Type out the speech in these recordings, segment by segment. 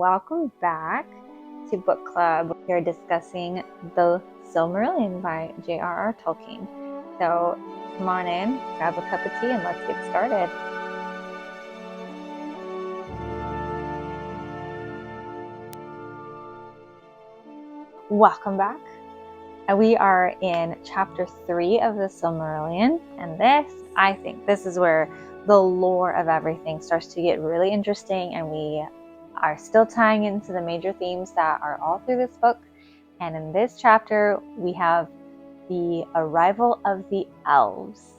Welcome back to Book Club. We're discussing the Silmarillion by J.R.R. Tolkien. So come on in, grab a cup of tea, and let's get started. Welcome back. We are in chapter 3 of the Silmarillion, and I think this is where the lore of everything starts to get really interesting, and we are still tying into the major themes that are all through this book. And in this chapter, we have the arrival of the Elves.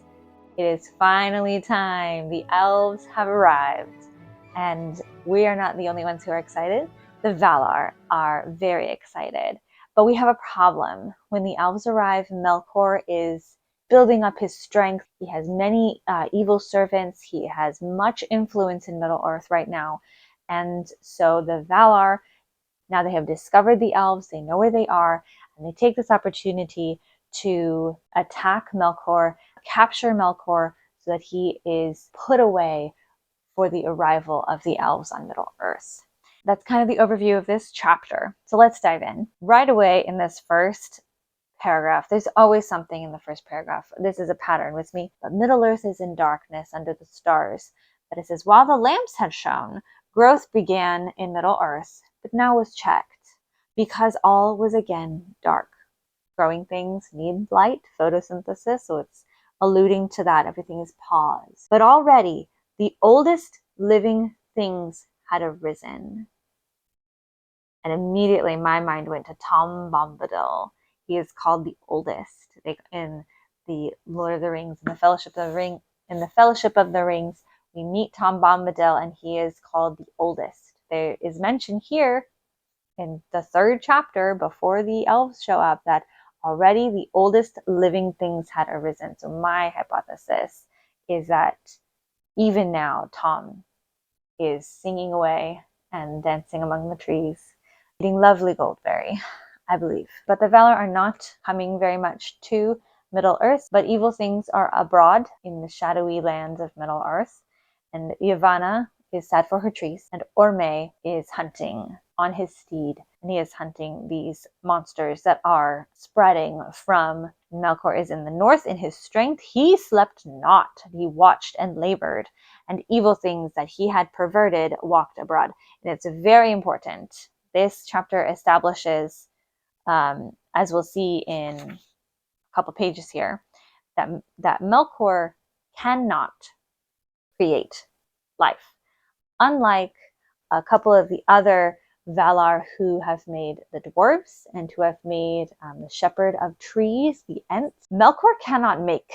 It is finally time. The Elves have arrived, and we are not the only ones who are excited. The Valar are very excited. But we have a problem. When the Elves arrive, Melkor is building up his strength. He has many evil servants. He has much influence in Middle-earth right now. And so the Valar, now they have discovered the Elves, they know where they are, and they take this opportunity to attack Melkor, capture Melkor, so that he is put away for the arrival of the Elves on Middle-earth. That's kind of the overview of this chapter. So let's dive in. Right away in this first paragraph, there's always something in the first paragraph. This is a pattern with me. But Middle-earth is in darkness under the stars. But it says, while the lamps had shone, growth began in Middle-earth, but now was checked, because all was again dark. Growing things need light, photosynthesis, so it's alluding to that. Everything is paused. But already the oldest living things had arisen. And immediately my mind went to Tom Bombadil. He is called the oldest. In the Lord of the Rings, in the Fellowship of the Rings, we meet Tom Bombadil, and he is called the oldest. There is mention here in the third chapter, before the elves show up, that already the oldest living things had arisen. So my hypothesis is that even now Tom is singing away and dancing among the trees, eating lovely goldberry, I believe. But the Valar are not coming very much to Middle-earth, but evil things are abroad in the shadowy lands of Middle-earth. And Yavanna is sad for her trees, and Orme is hunting on his steed, and he is hunting these monsters that are spreading from Melkor is in the north in his strength. He slept not, he watched and labored, and evil things that he had perverted walked abroad. And it's very important. This chapter establishes, as we'll see in a couple pages here, that Melkor cannot create life. Unlike a couple of the other Valar who have made the dwarves and who have made the shepherd of trees, the Ents, Melkor cannot make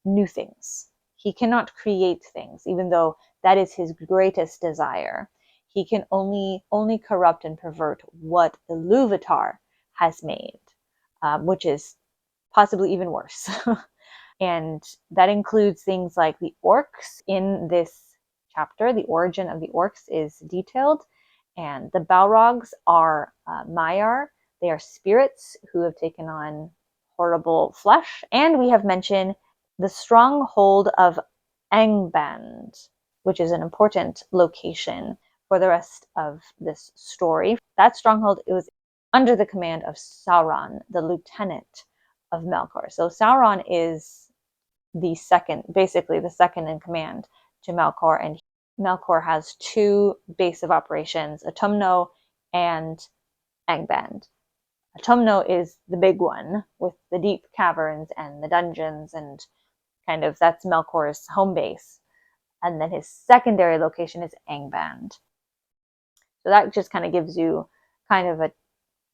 new things. He cannot create things, even though that is his greatest desire. He can only corrupt and pervert what Iluvatar has made, which is possibly even worse. And that includes things like the orcs. In this chapter, the origin of the orcs is detailed. And the Balrogs are Maiar. They are spirits who have taken on horrible flesh. And we have mentioned the stronghold of Angband, which is an important location for the rest of this story. That stronghold, it was under the command of Sauron, the lieutenant of Melkor. So Sauron is basically the second in command to Melkor, and Melkor has two base of operations, Autumno and Angband. Autumno is the big one with the deep caverns and the dungeons, and kind of that's Melkor's home base. And then his secondary location is Angband. So that just kind of gives you kind of a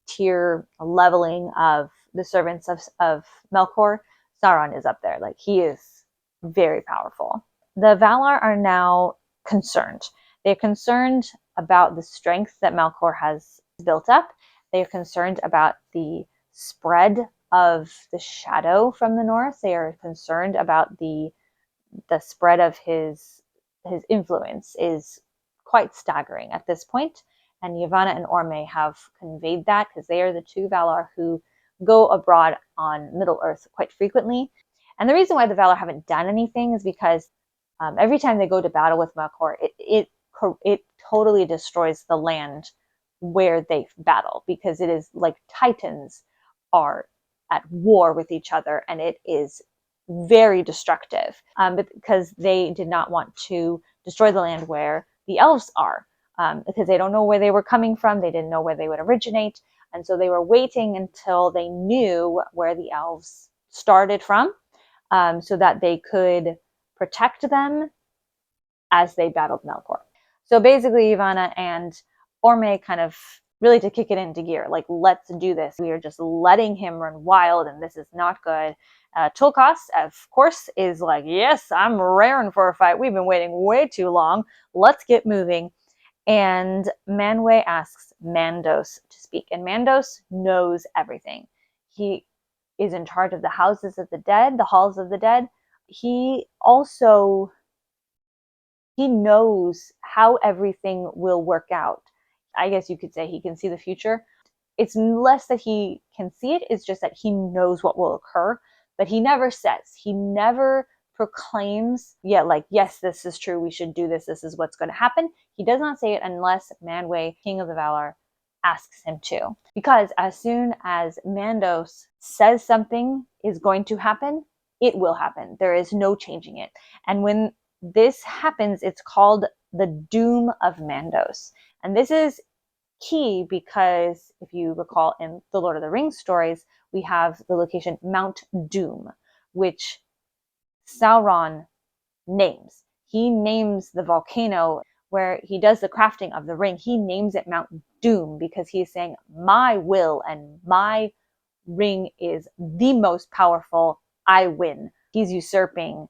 tier leveling of the servants of Melkor. Sauron is up there. Like, he is very powerful. The Valar are now concerned. They're concerned about the strength that Melkor has built up. They are concerned about the spread of the shadow from the north. They are concerned about the spread of his influence is quite staggering at this point. And Yavanna and Orme have conveyed that, because they are the two Valar who go abroad on Middle-earth quite frequently. And the reason why the Valar haven't done anything is because every time they go to battle with Melkor, it totally destroys the land where they battle, because it is like titans are at war with each other, and it is very destructive, because they did not want to destroy the land where the elves are, because they don't know where they were coming from. They didn't know where they would originate. And so they were waiting until they knew where the elves started from, so that they could protect them as they battled Melkor. So basically, Ivana and Orme kind of really to kick it into gear, like, let's do this. We are just letting him run wild, and this is not good. Tulkas, of course, is like, yes, I'm raring for a fight. We've been waiting way too long. Let's get moving. And Manwë asks Mandos to speak, and Mandos knows everything. He is in charge of the houses of the dead, the halls of the dead. He also he knows how everything will work out. I guess you could say he can see the future. It's less that he can see it, it's just that he knows what will occur, but he never says, he never proclaims, yeah, like, yes, this is true, we should do this, this is what's going to happen. He does not say it unless Manwë, king of the Valar, asks him to. Because as soon as Mandos says something is going to happen, it will happen. There is no changing it. And when this happens, it's called the Doom of Mandos. And this is key because if you recall in the Lord of the Rings stories, we have the location Mount Doom, which Sauron names. He names the volcano where he does the crafting of the ring. He names it Mount Doom because he's saying, my will and my ring is the most powerful. I win. He's usurping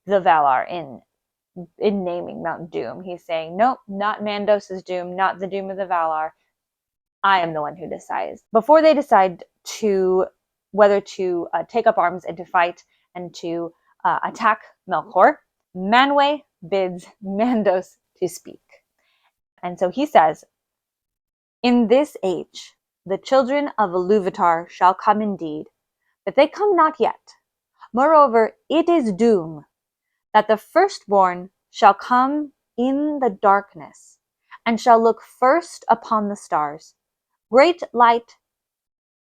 the Valar in naming Mount Doom. He's saying, nope, not Mandos's doom, not the doom of the Valar. I am the one who decides. Before they decide to whether to take up arms and to fight and to attack Melkor, Manwë bids Mandos to speak. And so he says, in this age, the children of Iluvatar shall come indeed, but they come not yet. Moreover, it is doom that the firstborn shall come in the darkness, and shall look first upon the stars. Great light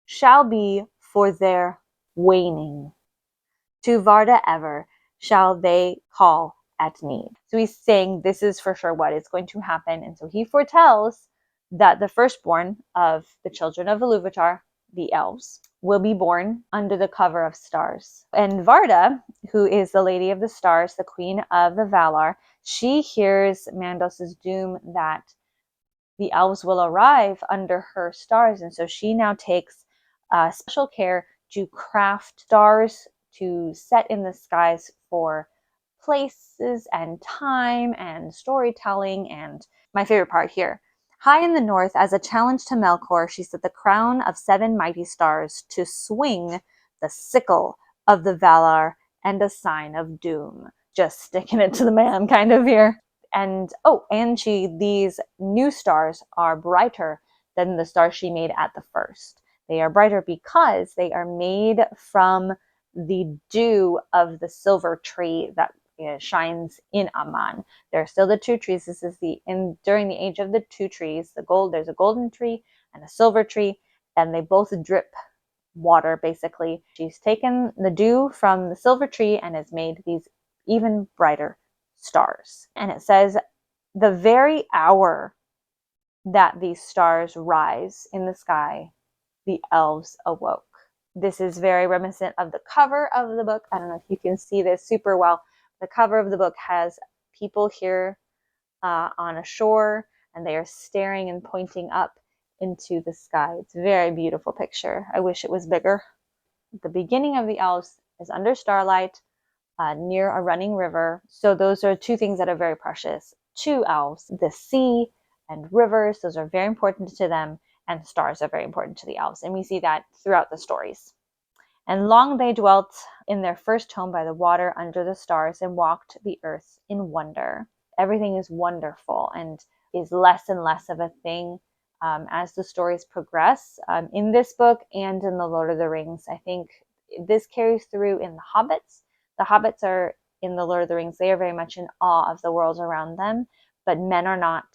shall be for their waning. To Varda ever shall they call at need. So he's saying this is for sure what is going to happen. And so he foretells that the firstborn of the children of Iluvatar, the elves, will be born under the cover of stars. And Varda, who is the Lady of the Stars, the Queen of the Valar, she hears Mandos's doom that the elves will arrive under her stars. And so she now takes special care to craft stars to set in the skies for places and time and storytelling. And my favorite part here, high in the north, as a challenge to Melkor, she set the crown of 7 mighty stars to swing the sickle of the Valar and a sign of doom. Just sticking it to the man kind of here. And these new stars are brighter than the stars she made at the first. They are brighter because they are made from the dew of the silver tree that shines in Aman. There are still the 2 trees. This is during the age of the 2 trees. There's a golden tree and a silver tree, and they both drip water, basically. She's taken the dew from the silver tree and has made these even brighter stars. And it says, the very hour that these stars rise in the sky, the elves awoke. This is very reminiscent of the cover of the book. I don't know if you can see this super well. The cover of the book has people here on a shore, and they are staring and pointing up into the sky. It's a very beautiful picture. I wish it was bigger. The beginning of the elves is under starlight, near a running river. So those are 2 things that are very precious to elves. The sea and rivers, those are very important to them, and stars are very important to the elves. And we see that throughout the stories. And long they dwelt in their first home by the water under the stars, and walked the earth in wonder. Everything is wonderful and is less and less of a thing as the stories progress in this book and in the Lord of the Rings. I think this carries through in the Hobbits. The Hobbits are in the Lord of the Rings. They are very much in awe of the world around them, but men are not.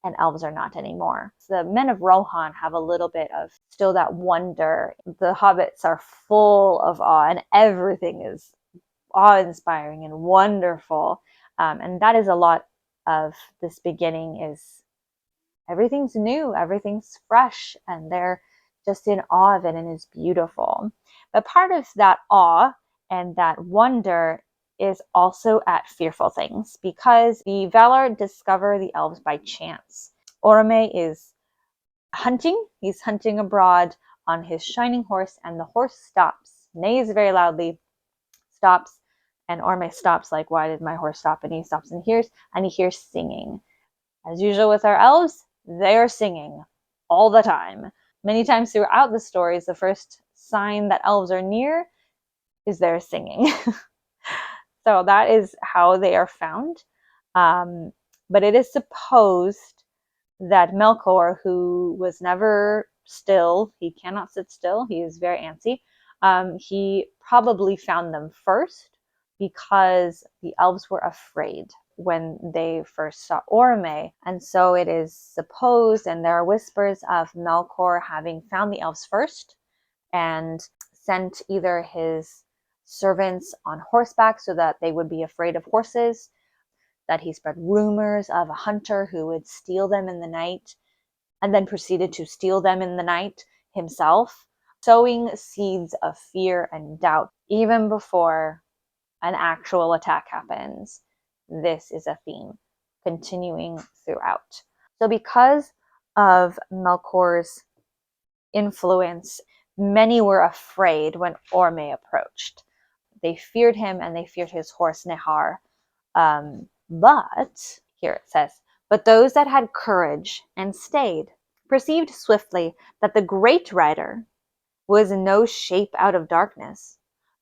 and elves are not anymore. So the men of Rohan have a little bit of still that wonder. The hobbits are full of awe, and everything is awe-inspiring and wonderful. And that is a lot of this beginning, is everything's new, everything's fresh, and they're just in awe of it, and it's beautiful. But part of that awe and that wonder is also at fearful things, because the Valar discover the elves by chance. Orome is hunting. He's hunting abroad on his shining horse, and the horse stops, neighs very loudly, stops, and Orme stops, like, why did my horse stop? And he stops and he hears singing. As usual with our elves, they are singing all the time. Many times throughout the stories, the first sign that elves are near is their singing. So that is how they are found. But it is supposed that Melkor, who was never still, he cannot sit still, he is very antsy, he probably found them first because the elves were afraid when they first saw Orome. And so it is supposed, and there are whispers of Melkor having found the elves first and sent either his servants on horseback so that they would be afraid of horses, that he spread rumors of a hunter who would steal them in the night and then proceeded to steal them in the night himself, sowing seeds of fear and doubt even before an actual attack happens. This is a theme continuing throughout. So because of Melkor's influence, many were afraid when Orme approached. They feared him, and they feared his horse Nehar. But here it says, but those that had courage and stayed perceived swiftly that the great rider was no shape out of darkness,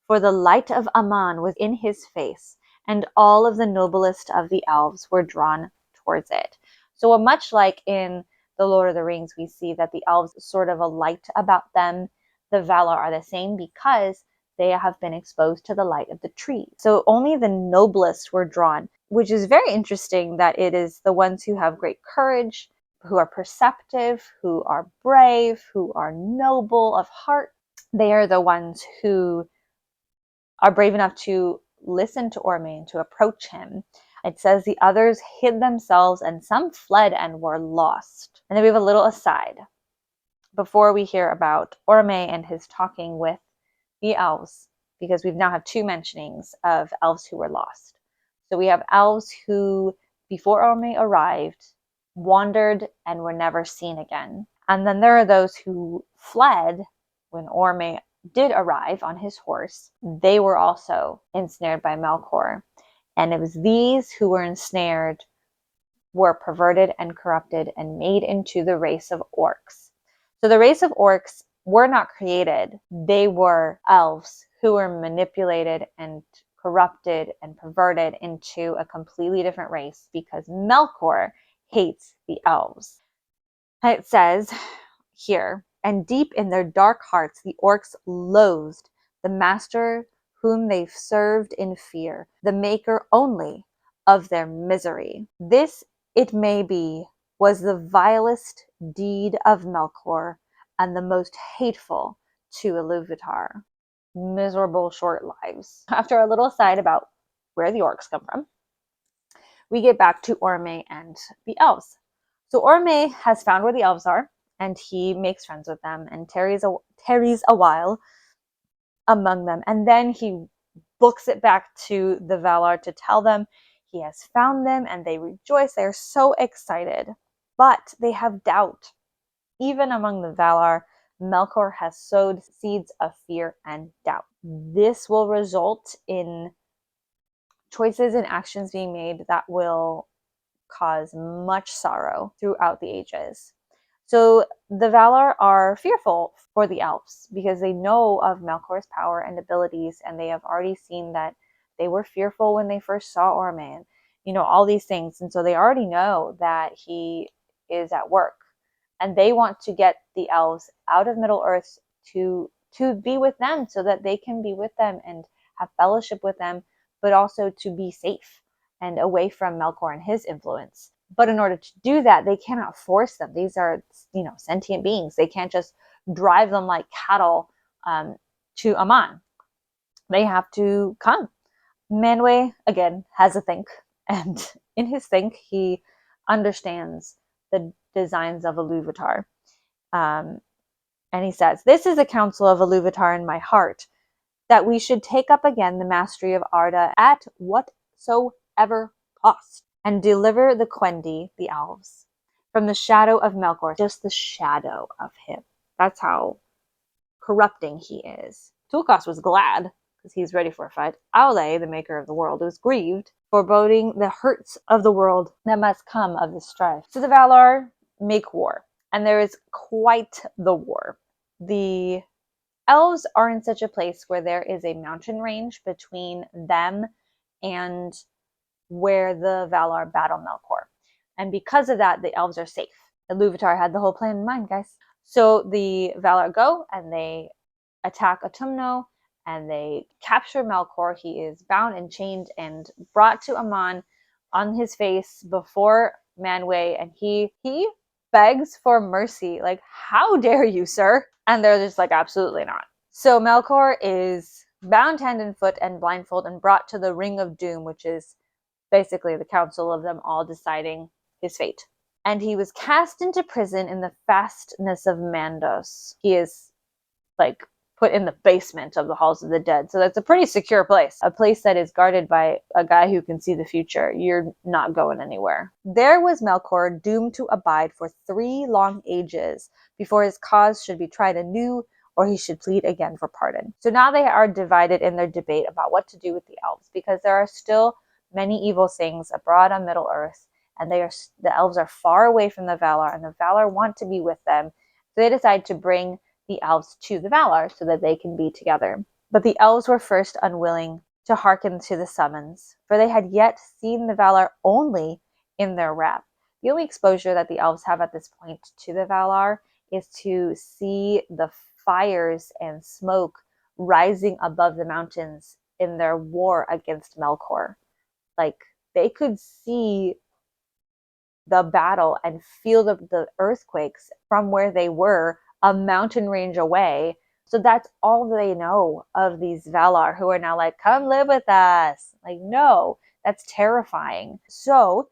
for the light of Aman was in his face, and all of the noblest of the elves were drawn towards it. So much like in the Lord of the Rings, we see that the elves sort of a light about them. The Valar are the same because they have been exposed to the light of the tree. So only the noblest were drawn, which is very interesting that it is the ones who have great courage, who are perceptive, who are brave, who are noble of heart. They are the ones who are brave enough to listen to Orme and to approach him. It says the others hid themselves and some fled and were lost. And then we have a little aside before we hear about Orme and his talking with the elves, because we now have two mentionings of elves who were lost. So we have elves who, before Orme arrived, wandered and were never seen again. And then there are those who fled when Orme did arrive on his horse. They were also ensnared by Melkor. And it was these who were ensnared, were perverted and corrupted and made into the race of orcs. So the race of orcs were not created. They were elves who were manipulated and corrupted and perverted into a completely different race because Melkor hates the elves. And it says here, and deep in their dark hearts the orcs loathed the master whom they served in fear, the maker only of their misery. This, it may be, was the vilest deed of Melkor and the most hateful to Iluvatar. Miserable short lives. After a little aside about where the orcs come from, we get back to Orme and the elves. So Orme has found where the elves are, and he makes friends with them and tarries a while among them. And then he books it back to the Valar to tell them he has found them, and they rejoice. They are so excited, but they have doubt. Even among the Valar, Melkor has sowed seeds of fear and doubt. This will result in choices and actions being made that will cause much sorrow throughout the ages. So the Valar are fearful for the elves because they know of Melkor's power and abilities, and they have already seen that they were fearful when they first saw Orman, all these things. And so they already know that he is at work, and they want to get the elves out of Middle Earth to be with them so that they can be with them and have fellowship with them, but also to be safe and away from Melkor and his influence. But in order to do that, they cannot force them. These are, sentient beings. They can't just drive them like cattle to Aman. They have to come. Manwë, again, has a think. And in his think, he understands the designs of Iluvatar. And he says, "This is a counsel of Iluvatar in my heart, that we should take up again the mastery of Arda at whatsoever cost, and deliver the Quendi, the elves, from the shadow of Melkor," just the shadow of him. That's how corrupting he is. Tulkas was glad, because he's ready for a fight. Aule, the maker of the world, was grieved, foreboding the hurts of the world that must come of this strife. So the Valar make war, and there is quite the war. The elves are in such a place where there is a mountain range between them and where the Valar battle Melkor. And because of that, the elves are safe. Iluvatar had the whole plan in mind, guys. So the Valar go and they attack Autumno and they capture Melkor. He is bound and chained and brought to Aman on his face before Manwë, and he begs for mercy. Like, how dare you, sir? And they're just like, absolutely not. So Melkor is bound hand and foot and blindfold and brought to the Ring of Doom, which is basically the council of them all deciding his fate. And he was cast into prison in the fastness of Mandos. He is like put in the basement of the halls of the dead. So that's a pretty secure place. A place that is guarded by a guy who can see the future. You're not going anywhere. There was Melkor doomed to abide for 3 long ages before his cause should be tried anew, or he should plead again for pardon. So now they are divided in their debate about what to do with the elves, because there are still many evil things abroad on Middle Earth, and the elves are far away from the Valar, and the Valar want to be with them. So they decide to bring the elves to the Valar so that they can be together. But the elves were first unwilling to hearken to the summons, for they had yet seen the Valar only in their wrath. The only exposure that the elves have at this point to the Valar is to see the fires and smoke rising above the mountains in their war against Melkor. Like, they could see the battle and feel the earthquakes from where they were a mountain range away. So that's all they know of these Valar, who are now like, come live with us. Like, no, that's terrifying. So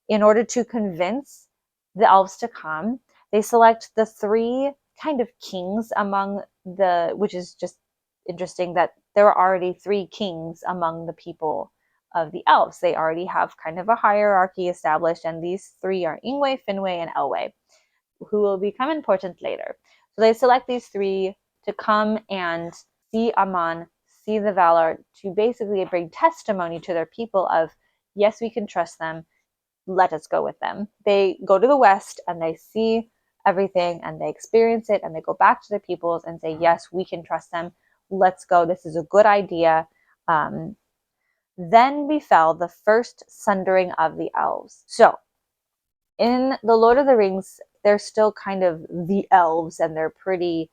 in order to convince the elves to come, they select the 3 kind of kings among which is just interesting that there are already 3 kings among the people of the elves. They already have kind of a hierarchy established, and these 3 are Ingwe, Finwë, and Elwë, who will become important later. So they select these 3 to come and see Aman, see the Valar, to basically bring testimony to their people of, yes, we can trust them, let us go with them. They go to the west and they see everything and they experience it, and they go back to their peoples and say, yes, we can trust them, let's go, this is a good idea. Then befell the first sundering of the elves. So in the Lord of the Rings, they're still kind of the elves, and they're pretty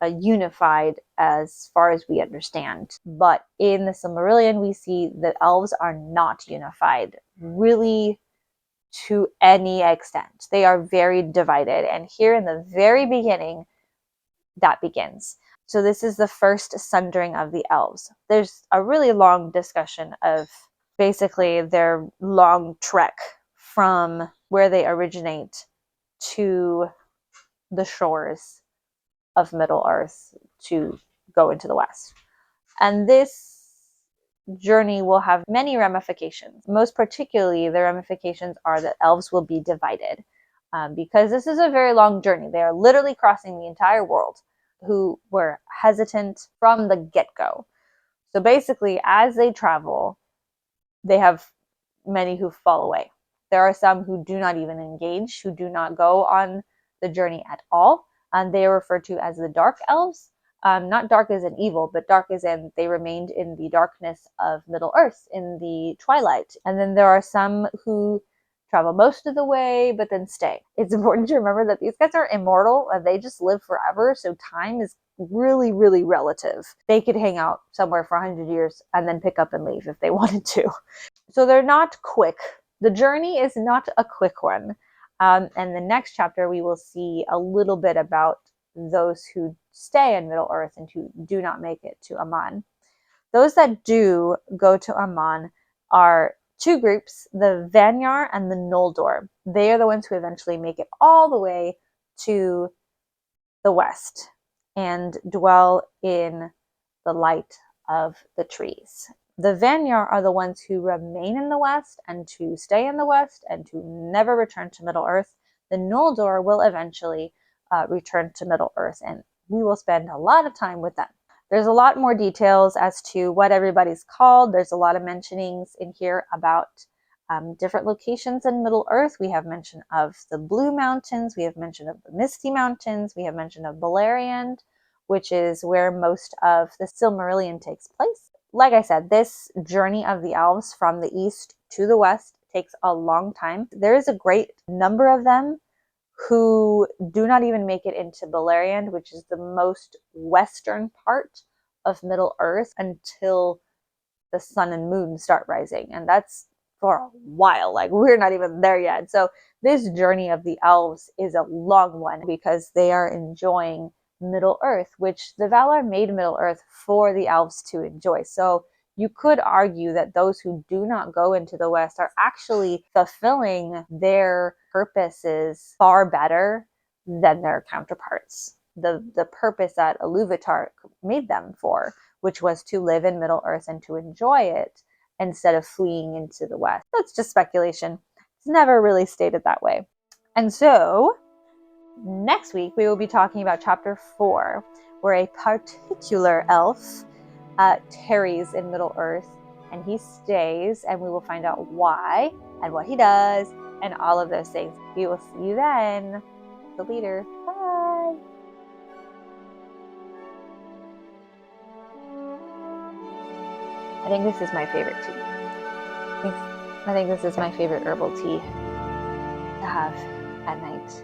unified as far as we understand. But in the Silmarillion, we see that elves are not unified, really, to any extent. They are very divided. And here in the very beginning, that begins. So this is the first sundering of the elves. There's a really long discussion of basically their long trek from where they originate to the shores of Middle Earth to go into the West. And this journey will have many ramifications. Most particularly, the ramifications are that elves will be divided, because this is a very long journey. They are literally crossing the entire world, who were hesitant from the get-go. So basically, as they travel, they have many who fall away. There are some who do not even engage, who do not go on the journey at all. And they are referred to as the Dark Elves. Not dark as in evil, but dark as in they remained in the darkness of Middle Earth, in the twilight. And then there are some who travel most of the way, but then stay. It's important to remember that these guys are immortal and they just live forever, so time is really, really relative. They could hang out somewhere for 100 years and then pick up and leave if they wanted to. So they're not quick The journey is not a quick one. And the next chapter, we will see a little bit about those who stay in Middle Earth and who do not make it to Aman. Those that do go to Aman are two groups, the Vanyar and the Noldor. They are the ones who eventually make it all the way to the west and dwell in the light of the trees. The Vanyar are the ones who remain in the west and to stay in the west and to never return to Middle Earth. The Noldor will eventually return to Middle Earth, and we will spend a lot of time with them. There's a lot more details as to what everybody's called. There's a lot of mentionings in here about different locations in Middle Earth. We have mention of the Blue Mountains. We have mention of the Misty Mountains. We have mention of Beleriand, which is where most of the Silmarillion takes place. Like I said, this journey of the elves from the east to the west takes a long time. There is a great number of them who do not even make it into Beleriand, which is the most western part of Middle Earth, until the sun and moon start rising. And that's for a while. Like, we're not even there yet. So this journey of the elves is a long one because they are enjoying Middle Earth, which the Valar made Middle Earth for the elves to enjoy. So you could argue that those who do not go into the West are actually fulfilling their purposes far better than their counterparts. The purpose that Iluvatar made them for, which was to live in Middle Earth and to enjoy it instead of fleeing into the West. That's just speculation. It's never really stated that way. And so next week we will be talking about chapter 4, where a particular elf tarries in Middle Earth, and he stays, and we will find out why and what he does and all of those things. We will see you then. The leader. Bye. I think this is my favorite tea. I think this is my favorite herbal tea to have at night.